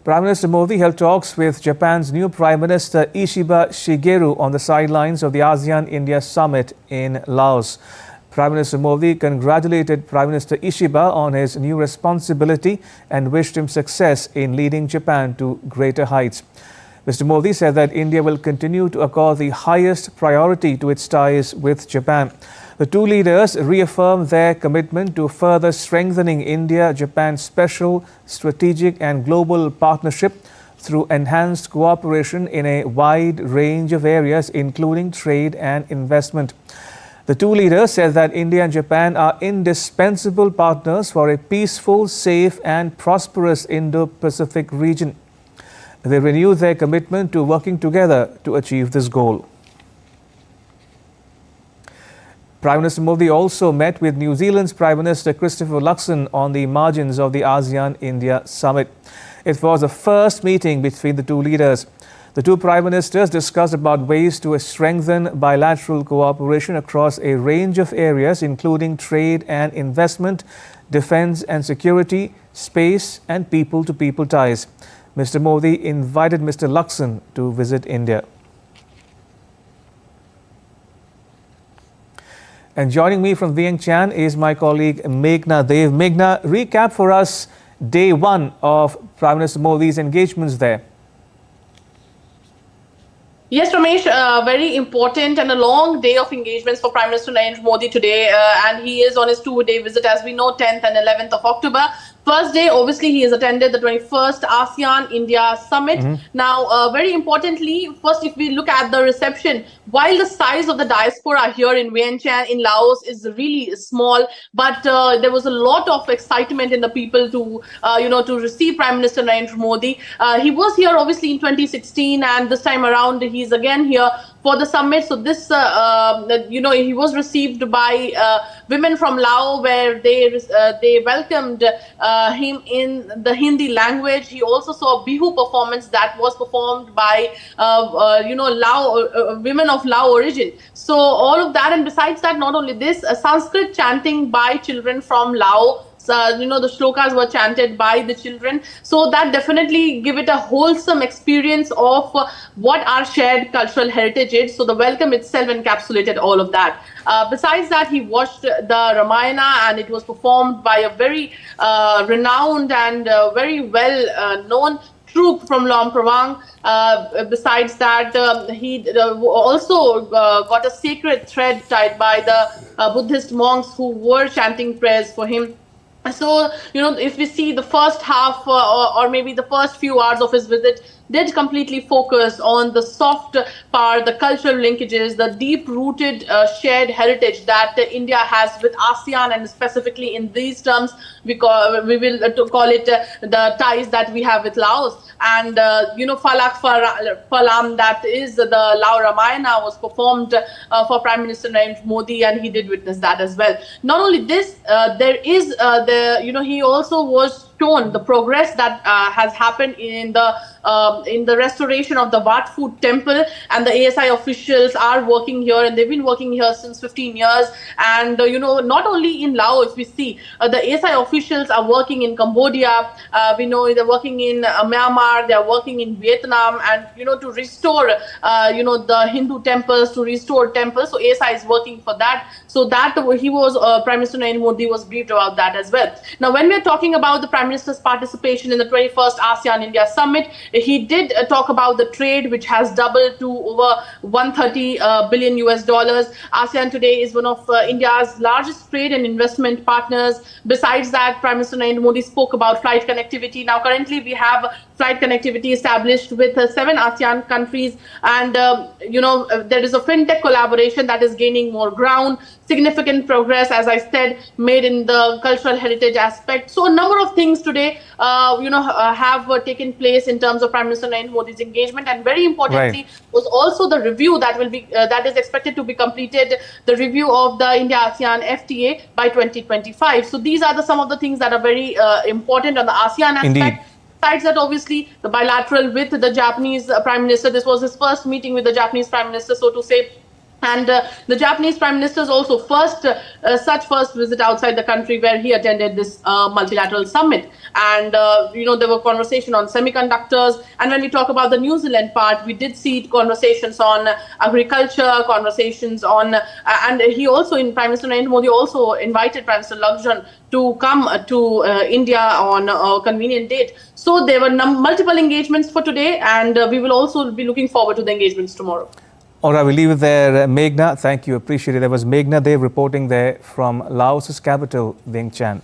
Prime Minister Modi held talks with Japan's new Prime Minister Ishiba Shigeru on the sidelines of the ASEAN-India Summit in Laos. Prime Minister Modi congratulated Prime Minister Ishiba on his new responsibility and wished him success in leading Japan to greater heights. Mr. Modi said that India will continue to accord the highest priority to its ties with Japan. The two leaders reaffirmed their commitment to further strengthening India-Japan special, strategic and global partnership through enhanced cooperation in a wide range of areas, including trade and investment. The two leaders said that India and Japan are indispensable partners for a peaceful, safe and prosperous Indo-Pacific region. They renewed their commitment to working together to achieve this goal. Prime Minister Modi also met with New Zealand's Prime Minister Christopher Luxon on the margins of the ASEAN-India Summit. It was the first meeting between the two leaders. The two Prime Ministers discussed about ways to strengthen bilateral cooperation across a range of areas, including trade and investment, defense and security, space and people-to-people ties. Mr. Modi invited Mr. Luxon to visit India. And joining me from Vientiane is my colleague Meghna Dev. Meghna, recap for us day one of Prime Minister Modi's engagements there. Yes, Ramesh, very important and a long day of engagements for Prime Minister Narendra Modi today. And he is on his two-day visit, as we know, 10th and 11th of October. First day, obviously, he has attended the 21st ASEAN-India Summit. Now, very importantly, first, if we look at the reception, while the size of the diaspora here in Vientiane, in Laos, is really small, but there was a lot of excitement in the people to, to receive Prime Minister Narendra Modi. He was here, obviously, in 2016, and this time around, he's again here for the summit. So this, he was received by women from Laos, where they welcomed him in the Hindi language. He also saw a Bihu performance that was performed by, women of Lao origin. So all of that, and besides that, not only this, Sanskrit chanting by children from Laos. The shlokas were chanted by the children. So that definitely give it a wholesome experience of what our shared cultural heritage is. So the welcome itself encapsulated all of that. Besides that, he watched the Ramayana, and it was performed by a very renowned and very well known troupe from Luang Prabang. Besides that, he also got a sacred thread tied by the Buddhist monks who were chanting prayers for him. So, if we see the first half or maybe the first few hours of his visit, did completely focus on the soft part, the cultural linkages, the deep-rooted shared heritage that India has with ASEAN, and specifically in these terms, we will call it the ties that we have with Laos. And, Falak Phalam, that is the Lao Ramayana, was performed for Prime Minister Narendra Modi, and he did witness that as well. Not only this, there is, he also was shown the progress that has happened in the restoration of the Wat Phut temple, and the ASI officials are working here, and they've been working here since 15 years. And not only in Laos, if we see the ASI officials are working in Cambodia, we know they're working in Myanmar, they're working in Vietnam, and to restore the Hindu temples, to restore temples. So ASI is working for that. So that he was Prime Minister Narendra Modi was briefed about that as well. Now, when we're talking about the Prime Minister's participation in the 21st ASEAN-India Summit, he did talk about the trade, which has doubled to over $130 billion US. ASEAN today is one of India's largest trade and investment partners. Besides that, Prime Minister Narendra Modi spoke about flight connectivity. Now, currently, we have flight connectivity established with 7 ASEAN countries, and there is a fintech collaboration that is gaining more ground. Significant progress, as I said, made in the cultural heritage aspect. So a number of things today, have taken place in terms of Prime Minister Narendra Modi's engagement, and very importantly was also the review that is expected to be completed, the review of the India-ASEAN FTA by 2025. So these are some of the things that are very important on the ASEAN aspect. Indeed. Besides that, obviously, the bilateral with the Japanese Prime Minister. This was his first meeting with the Japanese Prime Minister, so to say. And the Japanese Prime Minister's also first visit outside the country, where he attended this multilateral summit. And there were conversations on semiconductors. And when we talk about the New Zealand part, we did see conversations on agriculture, conversations on, and he also, Prime Minister Narendra Modi also invited Prime Minister Lakshan to come to India on a convenient date. So there were multiple engagements for today, and we will also be looking forward to the engagements tomorrow. All right, we'll leave it there. Meghna, thank you. Appreciate it. There was Meghna Dev reporting there from Laos's capital, Vientiane.